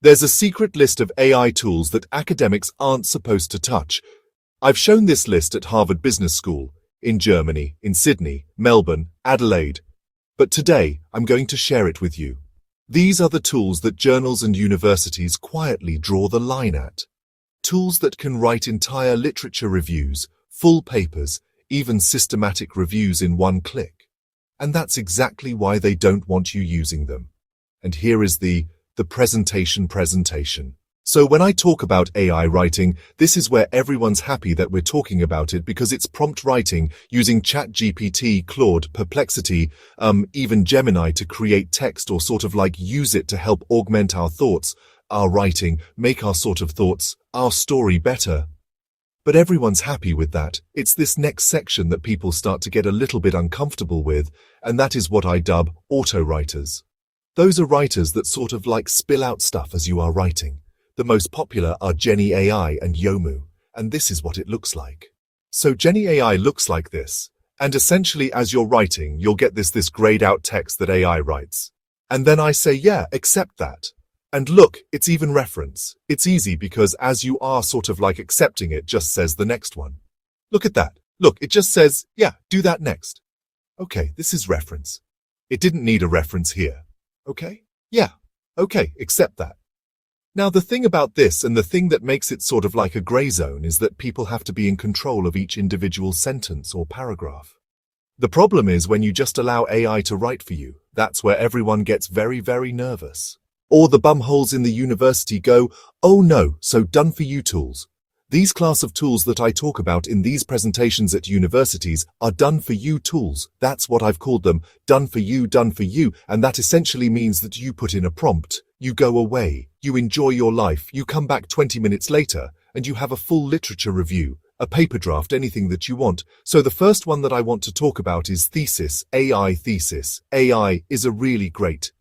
There's a secret list of AI tools that academics aren't supposed to touch. I've shown this list at Harvard Business School, in Germany, in Sydney, Melbourne, Adelaide. But today, I'm going to share it with you. These are the tools that journals and universities quietly draw the line at. Tools that can write entire literature reviews, full papers, even systematic reviews in one click. And that's exactly why they don't want you using them. And here is the presentation. So when I talk about AI writing, this is where everyone's happy that we're talking about it because it's prompt writing using ChatGPT, Claude, Perplexity, even Gemini to create text or sort of like use it to help augment our thoughts, our writing, make our sort of thoughts, our story better. But everyone's happy with that. It's this next section that people start to get a little bit uncomfortable with, and that is what I dub auto-writers. Those are writers that sort of like spill out stuff as you are writing. The most popular are Jenny AI and Yomu, and this is what it looks like. So Jenny AI looks like this, and essentially as you're writing, you'll get this grayed out text that AI writes. And then I say, yeah, accept that. And look, it's even reference. It's easy because as you are sort of like accepting it just says the next one. Look at that. Look, it just says, yeah, do that next. Okay, this is reference. It didn't need a reference here. Okay? Yeah. Okay, accept that. Now the thing about this and the thing that makes it sort of like a gray zone is that people have to be in control of each individual sentence or paragraph. The problem is when you just allow AI to write for you, that's where everyone gets very, very nervous. Or the bumholes in the university go, oh no, so done for you tools. These class of tools that I talk about in these presentations at universities are done for you tools. That's what I've called them, done for you, and that essentially means that you put in a prompt, you go away, you enjoy your life, you come back 20 minutes later, and you have a full literature review, a paper draft, anything that you want. So the first one that I want to talk about is Thesis, AI Thesis. AI is a really great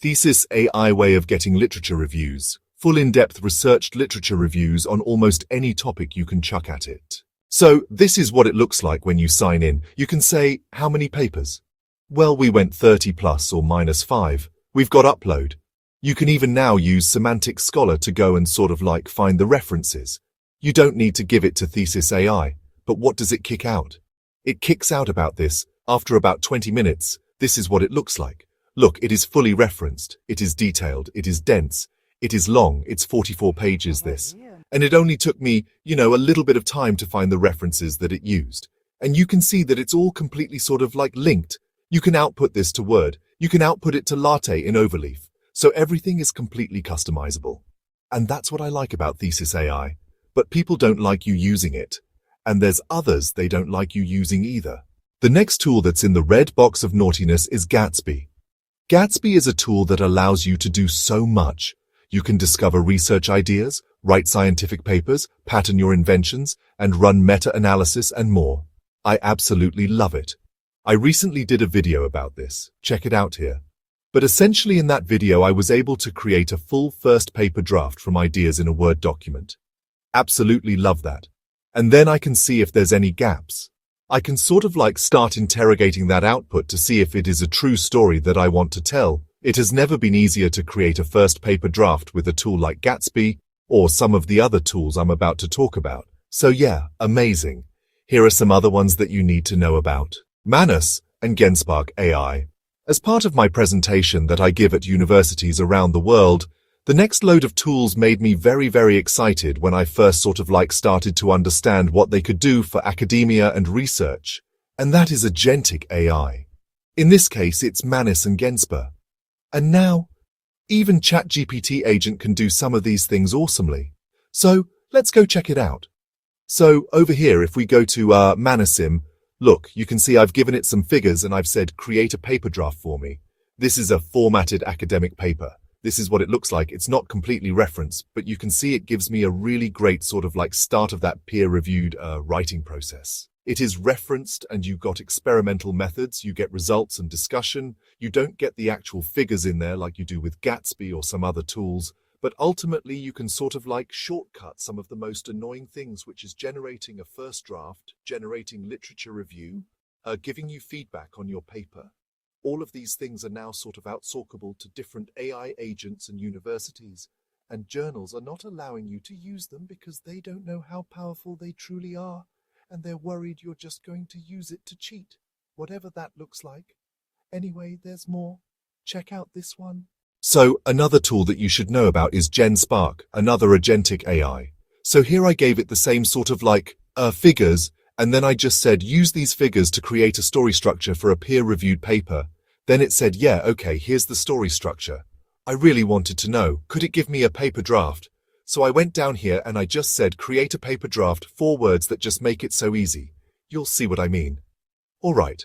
Thesis AI way of getting literature reviews, full in-depth researched literature reviews on almost any topic you can chuck at it. So this is what it looks like when you sign in. You can say, how many papers? Well, we went 30 plus or -5. We've got upload. You can even now use Semantic Scholar to go and sort of like find the references. You don't need to give it to Thesis AI, but what does it kick out? It kicks out about this, after about 20 minutes, this is what it looks like. Look, it is fully referenced, it is detailed, it is dense, it is long, it's 44 pages this. And it only took me, a little bit of time to find the references that it used. And you can see that it's all completely sort of like linked. You can output this to Word, you can output it to Latte in Overleaf. So everything is completely customizable. And that's what I like about Thesis AI. But people don't like you using it. And there's others they don't like you using either. The next tool that's in the red box of naughtiness is Gatsby. Gatsby is a tool that allows you to do so much. You can discover research ideas, write scientific papers, pattern your inventions, and run meta-analysis and more. I absolutely love it. I recently did a video about this. Check it out here. But essentially in that video I was able to create a full first paper draft from ideas in a Word document. Absolutely love that. And then I can see if there's any gaps. I can sort of like start interrogating that output to see if it is a true story that I want to tell. It has never been easier to create a first paper draft with a tool like Gatsby or some of the other tools I'm about to talk about. So yeah, amazing. Here are some other ones that you need to know about. Manus and Genspark AI. As part of my presentation that I give at universities around the world, the next load of tools made me very, very excited when I first sort of like started to understand what they could do for academia and research. And that is agentic AI. In this case, it's Manus and Genspark. And now, even ChatGPT agent can do some of these things awesomely. So let's go check it out. So over here, if we go to Manusim, look, you can see I've given it some figures and I've said create a paper draft for me. This is a formatted academic paper. This is what it looks like. It's not completely referenced, but you can see it gives me a really great sort of like start of that peer-reviewed writing process. It is referenced and you got experimental methods, you get results and discussion. You don't get the actual figures in there like you do with Gatsby or some other tools, but ultimately you can sort of like shortcut some of the most annoying things, which is generating a first draft, generating literature review, giving you feedback on your paper. All of these things are now sort of outsourceable to different AI agents and universities, and journals are not allowing you to use them because they don't know how powerful they truly are, and they're worried you're just going to use it to cheat, whatever that looks like. Anyway, there's more. Check out this one. So, another tool that you should know about is GenSpark, another agentic AI. So here I gave it the same sort of figures, and then I just said, use these figures to create a story structure for a peer-reviewed paper. Then it said, yeah, okay, here's the story structure. I really wanted to know, could it give me a paper draft? So I went down here and I just said, create a paper draft, 4 words that just make it so easy. You'll see what I mean. All right.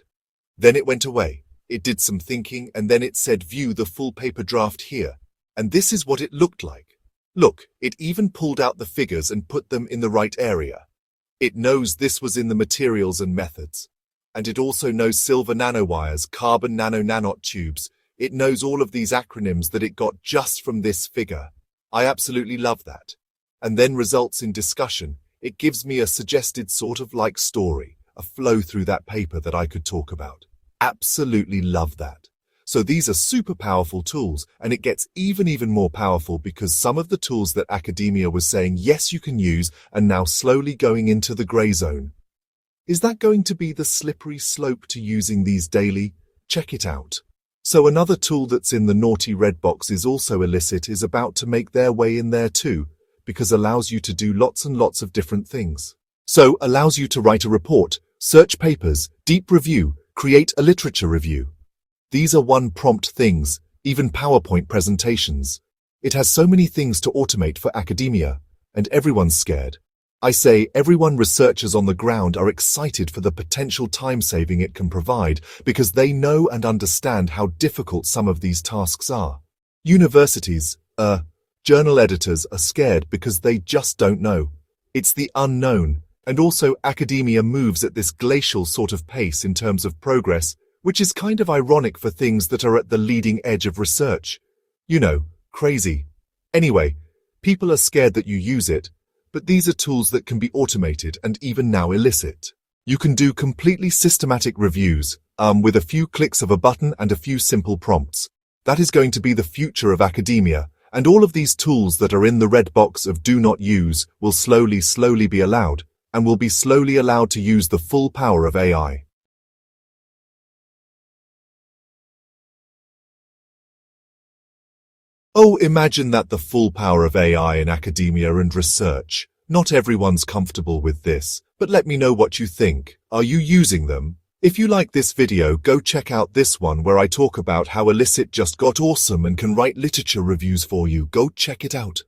Then it went away. It did some thinking and then it said, view the full paper draft here. And this is what it looked like. Look, it even pulled out the figures and put them in the right area. It knows this was in the materials and methods. And it also knows silver nanowires, carbon nanotubes. It knows all of these acronyms that it got just from this figure. I absolutely love that. And then results in discussion. It gives me a suggested sort of story, a flow through that paper that I could talk about. Absolutely love that. So these are super powerful tools, and it gets even more powerful because some of the tools that academia was saying yes you can use are now slowly going into the grey zone. Is that going to be the slippery slope to using these daily? Check it out. So another tool that's in the naughty red box is also illicit is about to make their way in there too, because allows you to do lots and lots of different things. So allows you to write a report, search papers, deep review, create a literature review. These are one prompt things, even PowerPoint presentations. It has so many things to automate for academia, and everyone's scared. I say everyone researchers on the ground are excited for the potential time saving it can provide because they know and understand how difficult some of these tasks are. Universities, journal editors are scared because they just don't know. It's the unknown, and also academia moves at this glacial sort of pace in terms of progress, which is kind of ironic for things that are at the leading edge of research. You know, crazy. Anyway, people are scared that you use it, but these are tools that can be automated and even now illicit. You can do completely systematic reviews, with a few clicks of a button and a few simple prompts. That is going to be the future of academia, and all of these tools that are in the red box of do not use will slowly be allowed, and will be slowly allowed to use the full power of AI. Oh, imagine that the full power of AI in academia and research. Not everyone's comfortable with this, but let me know what you think. Are you using them? If you like this video, go check out this one where I talk about how Illicit just got awesome and can write literature reviews for you. Go check it out.